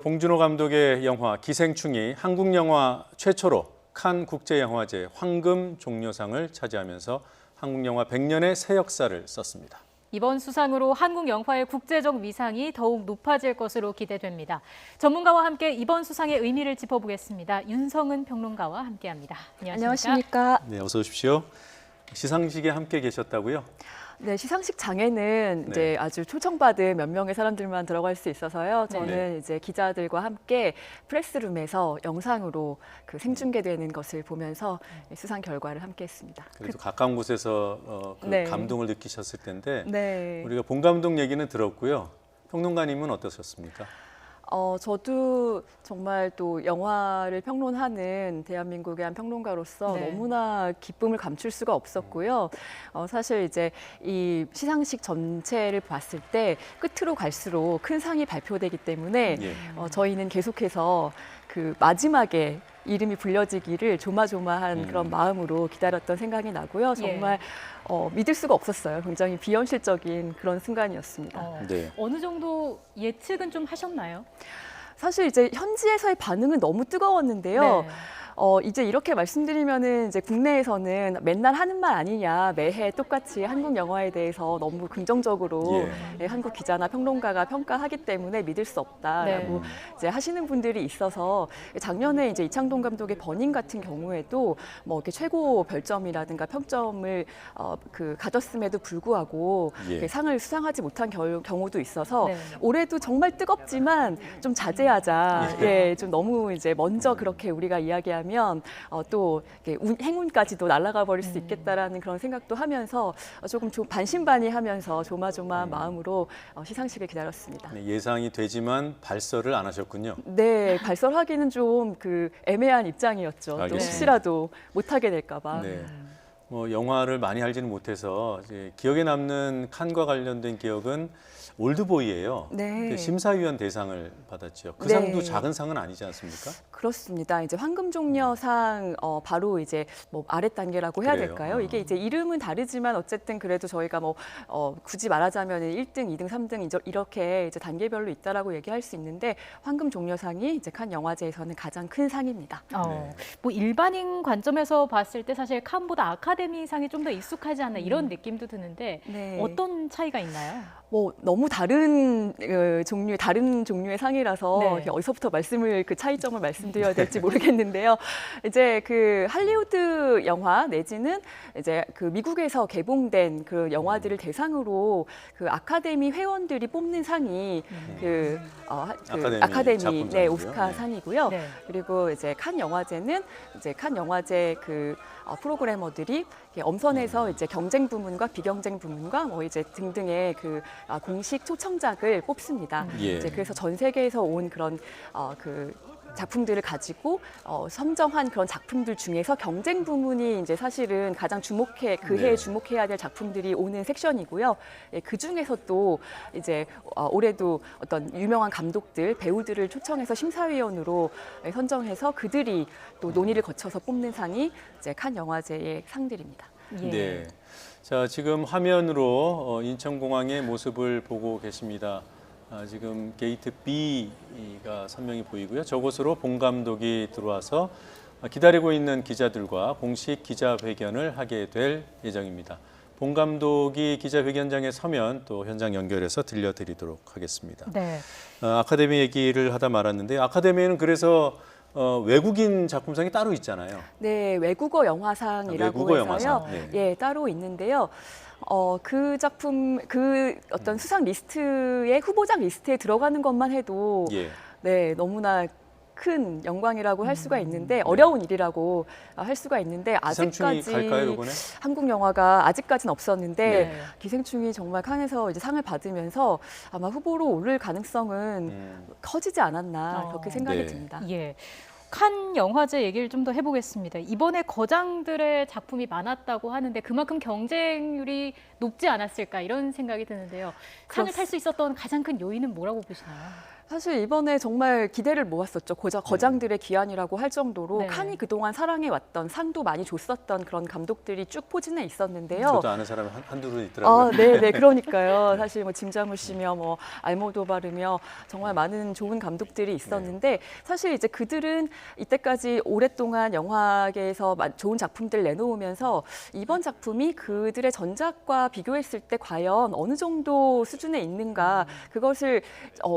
봉준호 감독의 영화 기생충이 한국 영화 최초로 칸 국제영화제 황금 종려상을 차지하면서 한국 영화 100년의 새 역사를 썼습니다. 이번 수상으로 한국 영화의 국제적 위상이 더욱 높아질 것으로 기대됩니다. 전문가와 함께 이번 수상의 의미를 짚어보겠습니다. 윤성은 평론가와 함께합니다. 안녕하십니까? 네, 어서 오십시오. 시상식에 함께 계셨다고요? 네, 시상식 장에는 이제 아주 초청받은 몇 명의 사람들만 들어갈 수 있어서요. 저는 이제 기자들과 함께 프레스룸에서 영상으로 그 생중계되는 것을 보면서 수상 결과를 함께했습니다. 그래도 가까운 곳에서 그 감동을 느끼셨을 텐데 우리가 봉 감독 얘기는 들었고요. 평론가님은 어떠셨습니까? 저도 정말 또 영화를 평론하는 대한민국의 한 평론가로서 너무나 기쁨을 감출 수가 없었고요. 사실 이제 이 시상식 전체를 봤을 때 끝으로 갈수록 큰 상이 발표되기 때문에 저희는 계속해서 그 마지막에 이름이 불려지기를 조마조마한 그런 마음으로 기다렸던 생각이 나고요. 정말 믿을 수가 없었어요. 굉장히 비현실적인 그런 순간이었습니다. 어느 정도 예측은 좀 하셨나요? 사실 이제 현지에서의 반응은 너무 뜨거웠는데요. 이제 이렇게 말씀드리면은 이제 국내에서는 맨날 하는 말 아니냐, 매해 똑같이 한국 영화에 대해서 너무 긍정적으로 한국 기자나 평론가가 평가하기 때문에 믿을 수 없다라고 이제 하시는 분들이 있어서 작년에 이제 이창동 감독의 버닝 같은 경우에도 뭐 이렇게 최고 별점이라든가 평점을 가졌음에도 불구하고 상을 수상하지 못한 경우도 있어도 올해도 정말 뜨겁지만 좀 자제하자. 좀 너무 이제 먼저 그렇게 우리가 이야기하면 또 행운까지도 날아가 버릴 수 있겠다라는 그런 생각도 하면서 조금 반신반의하면서 조마조마한 마음으로 시상식을 기다렸습니다. 예상이 되지만 발설을 안 하셨군요. 네, 발설하기는 좀 애매한 입장이었죠. 또 혹시라도 못하게 될까 봐. 뭐 영화를 많이 알지는 못해서 이제 기억에 남는 칸과 관련된 기억은 올드보이예요. 심사위원 대상을 받았죠. 그 상도 작은 상은 아니지 않습니까? 그렇습니다. 이제 황금종려상 바로 이제 뭐 아랫 단계라고 해야 될까요? 이게 이제 이름은 다르지만 어쨌든 그래도 저희가 뭐 굳이 말하자면 1등, 2등, 3등 이렇게 이제 단계별로 있다라고 얘기할 수 있는데 황금종려상이 이제 칸 영화제에서는 가장 큰 상입니다. 뭐 일반인 관점에서 봤을 때 사실 칸보다 아카데미상이 좀 더 익숙하지 않나 이런 느낌도 드는데 어떤 차이가 있나요? 뭐 너무 다른 종류의 상이라서 어디서부터 그 차이점을 말씀드려야 될지 모르겠는데요. 이제 할리우드 영화 내지는 이제 미국에서 개봉된 그 영화들을 대상으로 아카데미 회원들이 뽑는 상이 아카데미 오스카 상이고요. 그리고 이제 칸 영화제는 이제 칸 영화제 프로그래머들이 엄선해서 이제 경쟁 부문과 비경쟁 부문과 뭐 이제 등등의 공식 초청작을 뽑습니다. 이제 그래서 전 세계에서 온 그런 작품들을 가지고 선정한 그런 작품들 중에서 경쟁 부문이 이제 사실은 가장 해에 주목해야 될 작품들이 오는 섹션이고요. 그 중에서 또 이제 올해도 어떤 유명한 감독들, 배우들을 초청해서 심사위원으로 선정해서 그들이 또 논의를 거쳐서 뽑는 상이 이제 칸 영화제의 상들입니다. 자, 지금 화면으로 인천공항의 모습을 보고 계십니다. 지금 게이트 B가 선명히 보이고요. 저곳으로 봉 감독이 들어와서 기다리고 있는 기자들과 공식 기자회견을 하게 될 예정입니다. 봉 감독이 기자회견장에 서면 또 현장 연결해서 들려드리도록 하겠습니다. 아카데미 얘기를 하다 말았는데 아카데미에는 그래서 외국인 작품상이 따로 있잖아요. 네, 외국어 영화상이라고 해서요. 따로 있는데요. 그 작품, 어떤 수상 리스트의 후보작 리스트에 들어가는 것만 해도 너무나 큰 영광이라고 할 수가 있는데 어려운 일이라고 할 수가 있는데 아직까지 갈까요, 한국 영화가 아직까지는 없었는데 기생충이 정말 칸에서 이제 상을 받으면서 아마 후보로 오를 가능성은 커지지 않았나 그렇게 생각이 듭니다. 칸 영화제 얘기를 좀 더 해보겠습니다. 이번에 거장들의 작품이 많았다고 하는데 그만큼 경쟁률이 높지 않았을까 이런 생각이 드는데요. 상을 탈 수 있었던 가장 큰 요인은 뭐라고 보시나요? 사실 이번에 정말 기대를 모았었죠. 거장들의 기한이라고 할 정도로 네. 칸이 그동안 사랑해왔던 상도 많이 줬었던 그런 감독들이 쭉 포진해 있었는데요. 저도 아는 사람이 한둘은 있더라고요. 아, 네, 네, 그러니까요. 사실 뭐 짐자무시며 뭐 알모도바르며 정말 많은 좋은 감독들이 있었는데 사실 이제 그들은 이때까지 오랫동안 영화계에서 좋은 작품들 내놓으면서 이번 작품이 그들의 전작과 비교했을 때 과연 어느 정도 수준에 있는가 그것을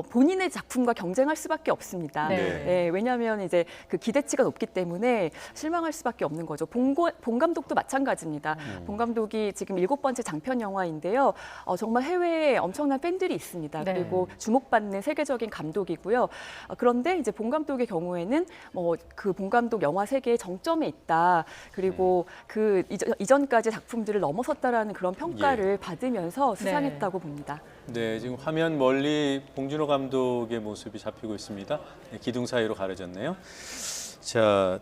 본인의 작품과 경쟁할 수밖에 없습니다. 네. 네, 왜냐하면 이제 그 기대치가 높기 때문에 실망할 수밖에 없는 거죠. 본 감독도 마찬가지입니다. 본 감독이 지금 7번째 장편 영화인데요. 정말 해외에 엄청난 팬들이 있습니다. 네. 그리고 주목받는 세계적인 감독이고요. 그런데 이제 본 감독의 경우에는 뭐 그 본 감독 영화 세계의 정점에 있다. 그리고 그 이전까지 작품들을 넘어섰다라는 그런 평가를 받으면서 수상했다고 봅니다. 네, 지금 화면 멀리 봉준호 감독의 모습이 잡히고 있습니다. 네, 기둥 사이로 가려졌네요. 자,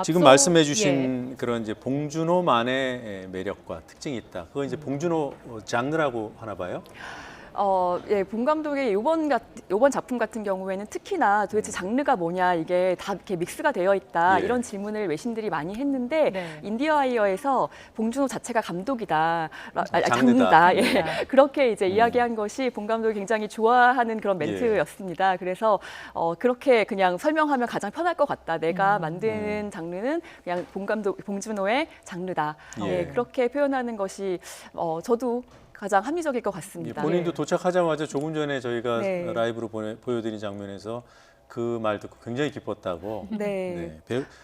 지금 말씀해 주신 그런 이제 봉준호만의 매력과 특징이 있다. 그건 이제 봉준호 장르라고 하나 봐요. 예, 본 감독의 이번 작품 같은 경우에는 특히나 도대체 장르가 뭐냐 이게 다 이렇게 믹스가 되어 있다 예. 이런 질문을 외신들이 많이 했는데 네. 인디어와이어에서 봉준호 자체가 감독이다, 장르다. 장르다, 예, 그렇게 이제 이야기한 것이 본 감독이 굉장히 좋아하는 그런 멘트였습니다. 그래서 그렇게 그냥 설명하면 가장 편할 것 같다. 내가 만드는 장르는 그냥 봉준호의 장르다. 예. 그렇게 표현하는 것이 저도 가장 합리적일 것 같습니다. 본인도 도착하자마자 조금 전에 저희가 네. 라이브로 보여드린 장면에서 그 말 듣고 굉장히 기뻤다고. 네.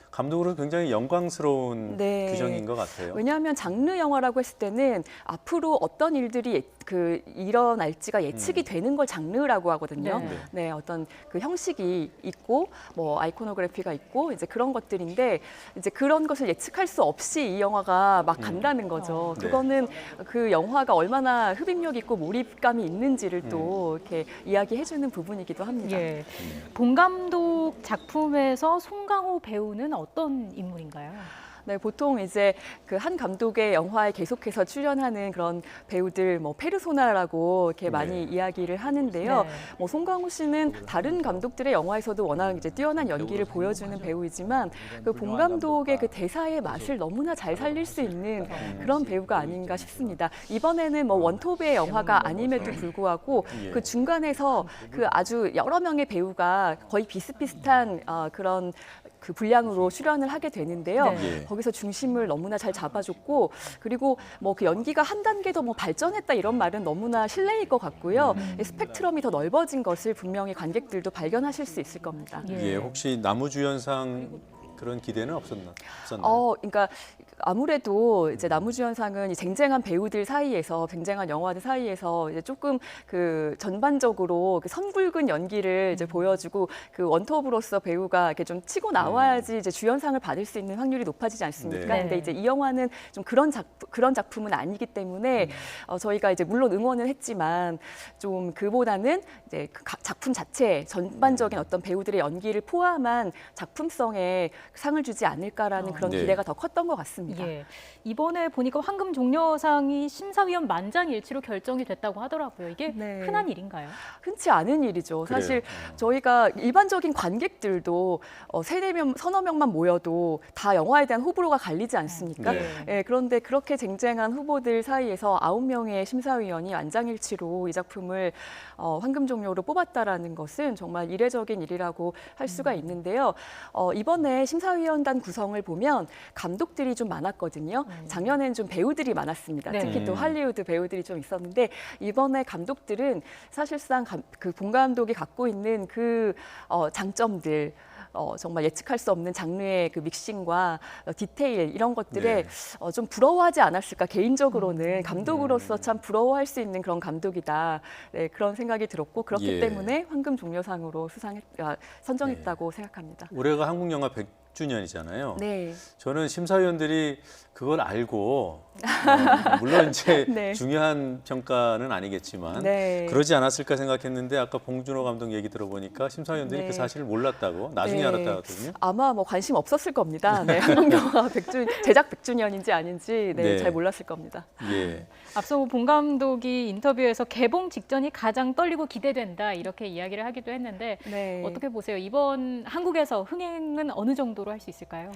감독으로 굉장히 영광스러운 네. 규정인 것 같아요. 왜냐하면 장르 영화라고 했을 때는 앞으로 어떤 일들이 일어날지가 예측이 되는 걸 장르라고 하거든요. 네. 네, 어떤 그 형식이 있고 뭐 아이코노그래피가 있고 이제 그런 것들인데 이제 그런 것을 예측할 수 없이 이 영화가 막 간다는 거죠. 네. 그거는 그 영화가 얼마나 흡입력 있고 몰입감이 있는지를 또 이렇게 이야기해주는 부분이기도 합니다. 예. 본 감독 작품에서 송강호 배우는 어떤 인물인가요? 네, 보통 이제 그 한 감독의 영화에 계속해서 출연하는 그런 배우들, 뭐 페르소나라고 이렇게 많이 이야기를 하는데요. 네. 뭐 송강호 씨는 다른 감독들의 영화에서도 워낙 이제 뛰어난 연기를 보여주는 배우이지만 그 본 감독의 그 대사의 맛을 너무나 잘 살릴 수 있는 그런 배우가 아닌가 싶습니다. 이번에는 뭐 원톱의 영화가 아님에도 불구하고 그 중간에서 그 아주 여러 명의 배우가 거의 비슷비슷한 그런 그 분량으로 출연을 하게 되는데요. 네. 거기서 중심을 너무나 잘 잡아줬고 그리고 뭐 그 연기가 한 단계 더 뭐 발전했다 이런 말은 너무나 실례일 것 같고요. 스펙트럼이 더 넓어진 것을 분명히 관객들도 발견하실 수 있을 겁니다. 예, 혹시 나무주연상 그런 기대는 없었나요? 그러니까 아무래도 이제 나무주연상은 이 쟁쟁한 배우들 사이에서 쟁쟁한 영화들 사이에서 이제 조금 그 전반적으로 그 선굵은 연기를 이제 보여주고 그 원톱으로서 배우가 이렇게 좀 치고 나와야지 이제 주연상을 받을 수 있는 확률이 높아지지 않습니까? 네. 근데 이제 이 영화는 좀 그런 작품은 아니기 때문에 저희가 이제 물론 응원은 했지만 좀 그보다는 이제 그 작품 자체 전반적인 어떤 배우들의 연기를 포함한 작품성에 상을 주지 않을까라는 그런 네. 기대가 더 컸던 것 같습니다. 예. 이번에 보니까 황금 종려상이 심사위원 만장일치로 결정이 됐다고 하더라고요. 이게 네. 흔한 일인가요? 흔치 않은 일이죠. 그래요. 사실 저희가 일반적인 관객들도 서너 명만 모여도 다 영화에 대한 호불호가 갈리지 않습니까? 네. 예, 그런데 그렇게 쟁쟁한 후보들 사이에서 9명의 심사위원이 만장일치로 이 작품을 황금종려로 뽑았다라는 것은 정말 이례적인 일이라고 할 수가 있는데요. 이번에 심사위원단 구성을 보면 감독들이 좀 많았거든요. 작년엔 좀 배우들이 많았습니다. 네. 특히 또 할리우드 배우들이 좀 있었는데 이번에 감독들은 사실상 그 본 감독이 갖고 있는 그 장점들 정말 예측할 수 없는 장르의 그 믹싱과 디테일 이런 것들에 좀 부러워하지 않았을까 개인적으로는 감독으로서 참 부러워할 수 있는 그런 감독이다. 네, 그런 생각이 들었고 그렇기 예. 때문에 황금 종려상으로 선정했다고 생각합니다. 올해가 한국 영화 10주년이잖아요. 네. 저는 심사위원들이 그걸 알고 물론 이제 네. 중요한 평가는 아니겠지만 네. 그러지 않았을까 생각했는데 아까 봉준호 감독 얘기 들어보니까 심사위원들이 네. 그 사실을 몰랐다고 나중에 네. 알았다거든요. 아마 뭐 관심 없었을 겁니다. 네. 한국 영화 제작 100주년인지 아닌지 네. 잘 몰랐을 겁니다. 예. 앞서 봉 감독이 인터뷰에서 개봉 직전이 가장 떨리고 기대된다 이렇게 이야기를 하기도 했는데 네. 어떻게 보세요? 이번 한국에서 흥행은 어느 정도로 할 수 있을까요?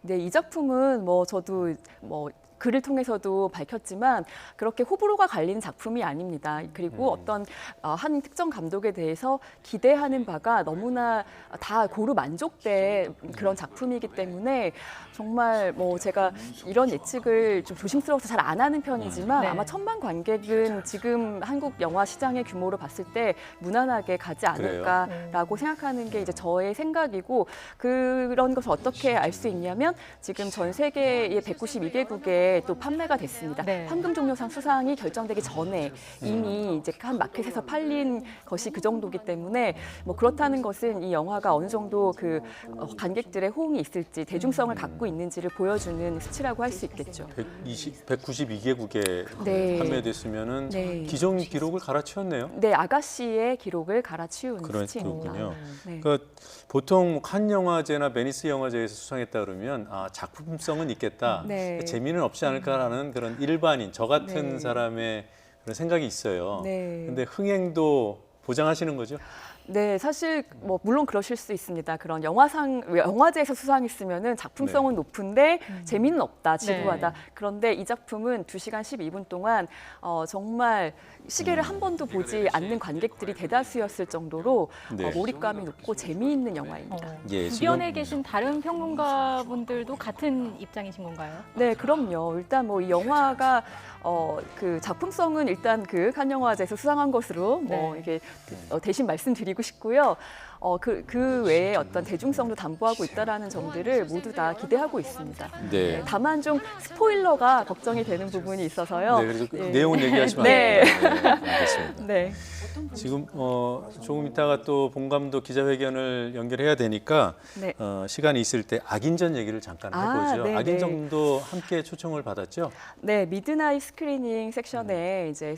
네, 이 작품은 뭐 저도 뭐 글을 통해서도 밝혔지만 그렇게 호불호가 갈리는 작품이 아닙니다. 그리고 어떤 한 특정 감독에 대해서 기대하는 바가 너무나 다 고루 만족된 그런 작품이기 때문에 정말 뭐 제가 이런 예측을 좀 조심스러워서 잘 안 하는 편이지만 네. 아마 천만 관객은 지금 한국 영화 시장의 규모로 봤을 때 무난하게 가지 않을까라고 생각하는 게 이제 저의 생각이고 그런 것을 어떻게 알 수 있냐면 지금 전 세계의 192개국에 또 판매가 됐습니다. 네. 황금종려상 수상이 결정되기 전에 이미 이제 한 마켓에서 팔린 것이 그 정도기 때문에 뭐 그렇다는 것은 이 영화가 어느 정도 그 관객들의 호응이 있을지 대중성을 갖고 있는지를 보여주는 수치라고 할 수 있겠죠. 192개국에 네. 판매됐으면은 네. 기존 기록을 갈아치웠네요. 네, 아가씨의 기록을 갈아치운 그렇군요. 수치입니다. 네. 그러니까 보통 칸 영화제나 베니스 영화제에서 수상했다 그러면 작품성은 있겠다, 네. 재미는 없지 않을까라는 그런 일반인 저 같은 네. 사람의 그런 생각이 있어요. 네. 근데 흥행도 보장하시는 거죠? 네, 사실 뭐 물론 그러실 수 있습니다. 그런 영화제에서 수상했으면은 작품성은 높은데 재미는 없다, 지루하다. 네. 그런데 이 작품은 2시간 12분 동안 정말 시계를 한 번도 보지 않는 관객들이 대다수였을 정도로 네. 몰입감이 높고 재미있는 영화입니다. 예, 주변에 계신 다른 평론가분들도 같은 입장이신 건가요? 네, 그럼요. 일단 뭐 이 영화가 그 작품성은 일단 그 칸 영화제에서 수상한 것으로 뭐 네. 이게 대신 말씀드리고 싶고요. 그 외에 어떤 대중성도 담보하고 있다라는 점들을 모두 다 기대하고 있습니다. 네. 다만 좀 스포일러가 걱정이 되는 부분이 있어서요. 네, 그래서 예. 내용은 얘기하시면 네. 안 돼요. 네, 알겠습니다. 네. 지금 조금 있다가 또 봉 감독 기자회견을 연결해야 되니까 네. 시간이 있을 때 악인전 얘기를 잠깐 해보죠. 네, 악인전도 함께 초청을 받았죠. 네, 미드나잇 스크리닝 섹션에 이제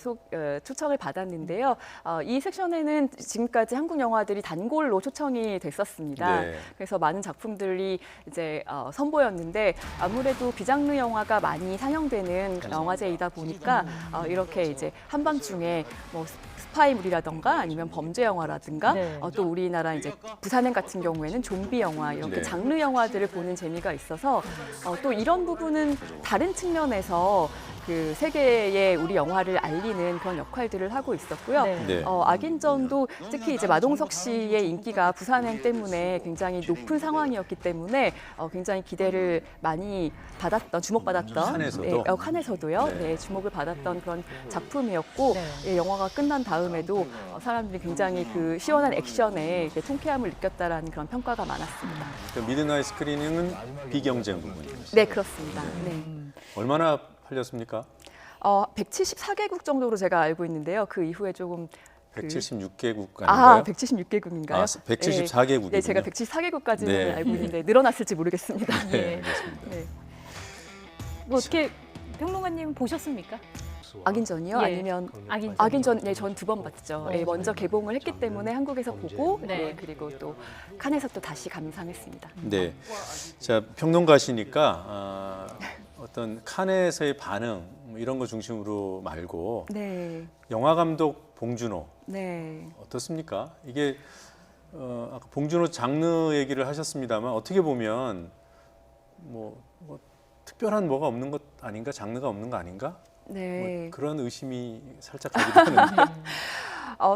초청을 받았는데요. 이 섹션에는 지금까지 한국 영화들이 단골로 초청이 됐었습니다. 네. 그래서 많은 작품들이 이제 선보였는데 아무래도 비장르 영화가 많이 상영되는 영화제이다 보니까 이렇게 이제 한밤중에 뭐 스파이물이라던가 아니면 범죄 영화라든가 네. 또 우리나라 이제 부산행 같은 경우에는 좀비 영화 이렇게 네. 장르 영화들을 보는 재미가 있어서 또 이런 부분은 다른 측면에서 그 세계에 우리 영화를 알리는 그런 역할들을 하고 있었고요. 네. 네. 악인전도 특히 이제 마동석 씨의 인기가 부산행 때문에 굉장히 높은 상황이었기 때문에 굉장히 기대를 많이 받았던, 주목받았던 칸에서도? 칸에서도요. 네. 네, 주목을 받았던 그런 작품이었고 네. 예, 영화가 끝난 다음에도 사람들이 굉장히 그 시원한 액션에 이렇게 통쾌함을 느꼈다라는 그런 평가가 많았습니다. 그러니까 미드나잇 스크리닝은 비경쟁 부분이에요. 네, 그렇습니다. 네. 얼마나 팔렸습니까? 174개국 정도로 제가 알고 있는데요. 그 이후에 조금 176개국 아닌가요? 176개국인가요? 174개국이군요. 네, 제가 174개국까지는 네. 알고 있는데 늘어났을지 모르겠습니다. 네, 알겠습니다. 네. 뭐 어떻게 평론가님 보셨습니까? 악인전이요? 예. 아니면 악인전. 악인전 네, 전 2번 봤죠. 네, 먼저 개봉을 했기 때문에 한국에서 보고 네. 네, 그리고 또 칸에서 또 다시 감상했습니다. 네, 자 평론가시니까 어떤 칸에서의 반응 뭐 이런 거 중심으로 말고 네. 영화 감독 봉준호 네. 어떻습니까? 이게 아까 봉준호 장르 얘기를 하셨습니다만 어떻게 보면 뭐 특별한 뭐가 없는 것 아닌가, 장르가 없는 거 아닌가? 네. 뭐 그런 의심이 살짝 가기도 하는데.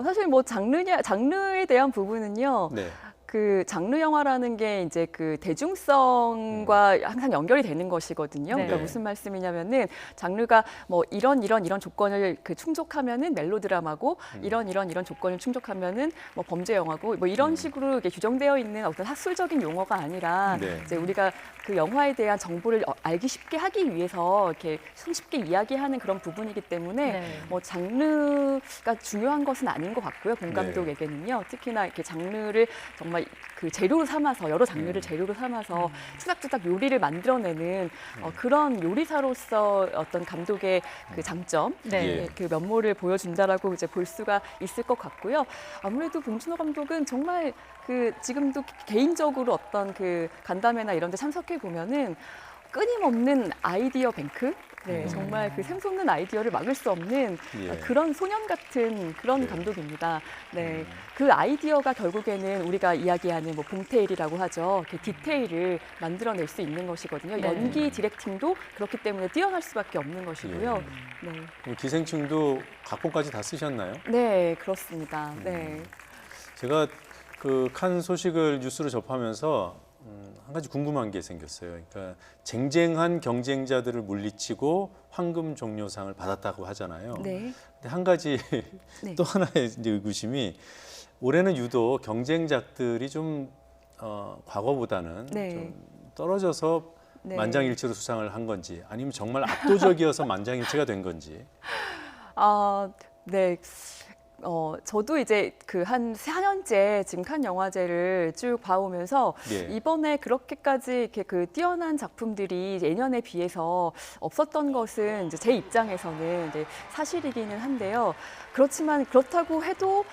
사실 뭐 장르에 대한 부분은요. 네. 그 장르 영화라는 게 이제 그 대중성과 항상 연결이 되는 것이거든요. 네. 그러니까 무슨 말씀이냐면은 장르가 뭐 이런 조건을 그 충족하면은 멜로드라마고 이런 조건을 충족하면은 뭐 범죄 영화고 뭐 이런 식으로 이렇게 규정되어 있는 어떤 학술적인 용어가 아니라 네. 이제 우리가 그 영화에 대한 정보를 알기 쉽게 하기 위해서 이렇게 손쉽게 이야기하는 그런 부분이기 때문에 네. 뭐 장르가 중요한 것은 아닌 것 같고요. 봉 감독에게는요. 특히나 이렇게 장르를 정말 정말 그 재료로 삼아서 여러 장르를 재료로 삼아서 투닥투닥 요리를 만들어내는 그런 요리사로서 어떤 감독의 그 장점, 네. 그 면모를 보여준다라고 이제 볼 수가 있을 것 같고요. 아무래도 봉준호 감독은 정말 그 지금도 개인적으로 어떤 그 간담회나 이런 데 참석해 보면은 끊임없는 아이디어 뱅크? 네, 정말 그 샘솟는 아이디어를 막을 수 없는 예. 그런 소년 같은 그런 네. 감독입니다. 네, 그 아이디어가 결국에는 우리가 이야기하는 뭐 봉테일이라고 하죠. 그 디테일을 만들어낼 수 있는 것이거든요. 네. 연기 디렉팅도 그렇기 때문에 뛰어날 수밖에 없는 것이고요. 네, 그럼 기생충도 각본까지 다 쓰셨나요? 네, 그렇습니다. 네. 제가 그 칸 소식을 뉴스로 접하면서 한 가지 궁금한 게 생겼어요. 그러니까 쟁쟁한 경쟁자들을 물리치고 황금 종려상을 받았다고 하잖아요. 네. 근데 한 가지 네. 또 하나의 이제 의구심이 올해는 유독 경쟁작들이 좀 과거보다는 네. 좀 떨어져서 네. 만장일치로 수상을 한 건지 아니면 정말 압도적이어서 만장일치가 된 건지. 네. 저도 이제 그 한 4년째 지금 칸 영화제를 쭉 봐오면서 예. 이번에 그렇게까지 이렇게 그 뛰어난 작품들이 예년에 비해서 없었던 것은 이제 제 입장에서는 이제 사실이기는 한데요. 그렇지만 그렇다고 해도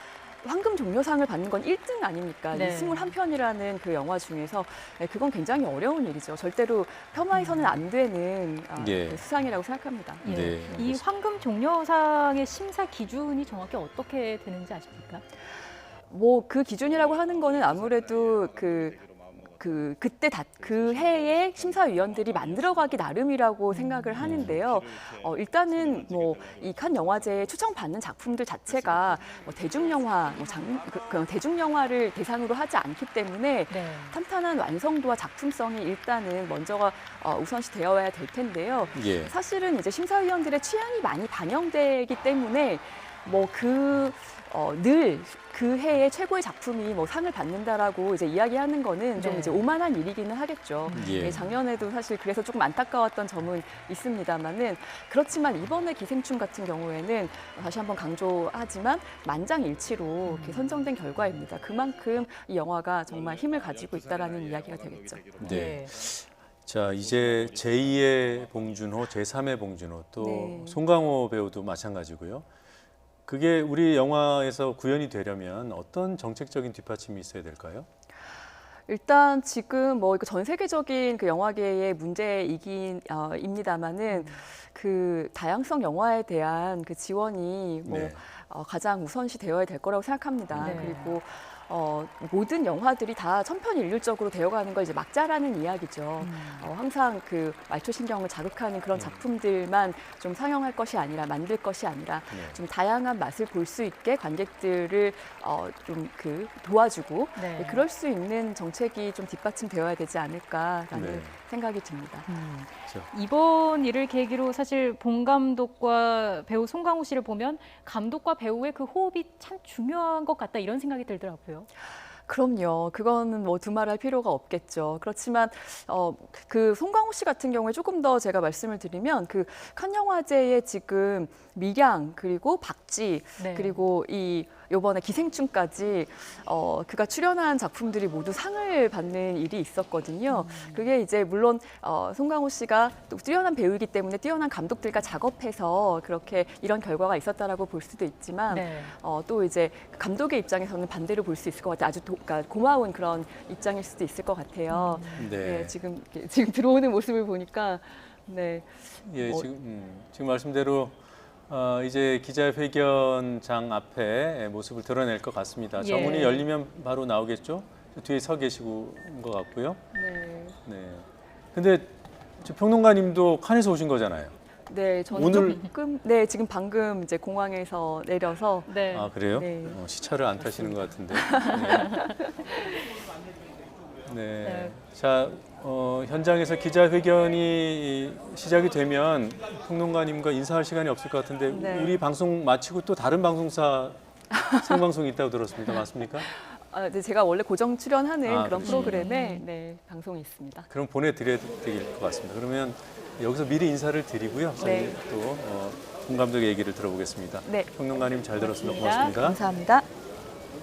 황금 종려상을 받는 건 1등 아닙니까? 네. 이 21편이라는 그 영화 중에서 그건 굉장히 어려운 일이죠. 절대로 폄하해서는 안 되는 예. 그 수상이라고 생각합니다. 예. 네, 이 알겠습니다. 황금 종려상의 심사 기준이 정확히 어떻게 되는지 아십니까? 뭐 그 기준이라고 하는 거는 아무래도 그때 그 해에 심사위원들이 만들어가기 나름이라고 생각을 하는데요. 일단은 뭐 이 칸 영화제에 추천받는 작품들 자체가 뭐 대중영화, 그 대중영화를 대상으로 하지 않기 때문에 네. 탄탄한 완성도와 작품성이 일단은 먼저가 우선시 되어야 될 텐데요. 예. 사실은 이제 심사위원들의 취향이 많이 반영되기 때문에 뭐 늘 그 해의 최고의 작품이 뭐 상을 받는다라고 이제 이야기하는 거는 좀 네. 이제 오만한 일이기는 하겠죠. 예. 작년에도 사실 그래서 조금 안타까웠던 점은 있습니다만은 그렇지만 이번에 기생충 같은 경우에는 다시 한번 강조하지만 만장일치로 이렇게 선정된 결과입니다. 그만큼 이 영화가 정말 힘을 가지고 있다라는 이야기가 되겠죠. 네. 자, 이제 제2의 봉준호, 제3의 봉준호, 또 네. 송강호 배우도 마찬가지고요. 그게 우리 영화에서 구현이 되려면 어떤 정책적인 뒷받침이 있어야 될까요? 일단 지금 뭐 전 세계적인 그 영화계의 문제이긴 입니다만은 그 다양성 영화에 대한 그 지원이 뭐 네. 가장 우선시 되어야 될 거라고 생각합니다. 네. 그리고 모든 영화들이 다 천편일률적으로 되어가는 걸 이제 막자라는 이야기죠. 항상 그 말초신경을 자극하는 그런 작품들만 좀 상영할 것이 아니라 만들 것이 아니라 네. 좀 다양한 맛을 볼 수 있게 관객들을 좀 그 도와주고 네. 그럴 수 있는 정책이 좀 뒷받침되어야 되지 않을까라는 네. 생각이 듭니다. 그렇죠. 이번 일을 계기로 사실 봉 감독과 배우 송강호 씨를 보면 감독과 배우의 그 호흡이 참 중요한 것 같다 이런 생각이 들더라고요. 그럼요. 그거는 뭐 두말할 필요가 없겠죠. 그렇지만 그 송강호 씨 같은 경우에 조금 더 제가 말씀을 드리면 그 칸 영화제에 지금 밀양 그리고 박쥐 네. 그리고 요번에 기생충까지 그가 출연한 작품들이 모두 상을 받는 일이 있었거든요. 그게 이제 물론 송강호 씨가 또 뛰어난 배우이기 때문에 뛰어난 감독들과 작업해서 그렇게 이런 결과가 있었다라고 볼 수도 있지만 네. 또 이제 감독의 입장에서는 반대로 볼 수 있을 것 같아요. 아주 그러니까 고마운 그런 입장일 수도 있을 것 같아요. 네. 지금 들어오는 모습을 보니까 네. 예, 뭐- 지금 말씀대로 이제 기자회견장 앞에 모습을 드러낼 것 같습니다. 저 예. 문이 열리면 바로 나오겠죠? 저 뒤에 서 계시고 것 같고요. 네. 네. 근데 저 평론가님도 칸에서 오신 거잖아요. 네, 저는 오늘- 조금 지금 방금 이제 공항에서 내려서 네. 아, 그래요? 네. 시차를 안 타시는 것 같은데. 네. 네. 자, 현장에서 기자회견이 시작이 되면 평론가님과 인사할 시간이 없을 것 같은데 네. 우리 방송 마치고 또 다른 방송사 생방송이 있다고 들었습니다. 맞습니까? 네, 제가 원래 고정 출연하는 그런 그렇죠. 프로그램에 방송이 있습니다. 그럼 보내드려야 될 것 같습니다. 그러면 여기서 미리 인사를 드리고요. 저희 네. 또 봉 감독의 얘기를 들어보겠습니다. 네. 평론가님 잘 들었습니다. 고맙습니다. 고맙습니다. 감사합니다.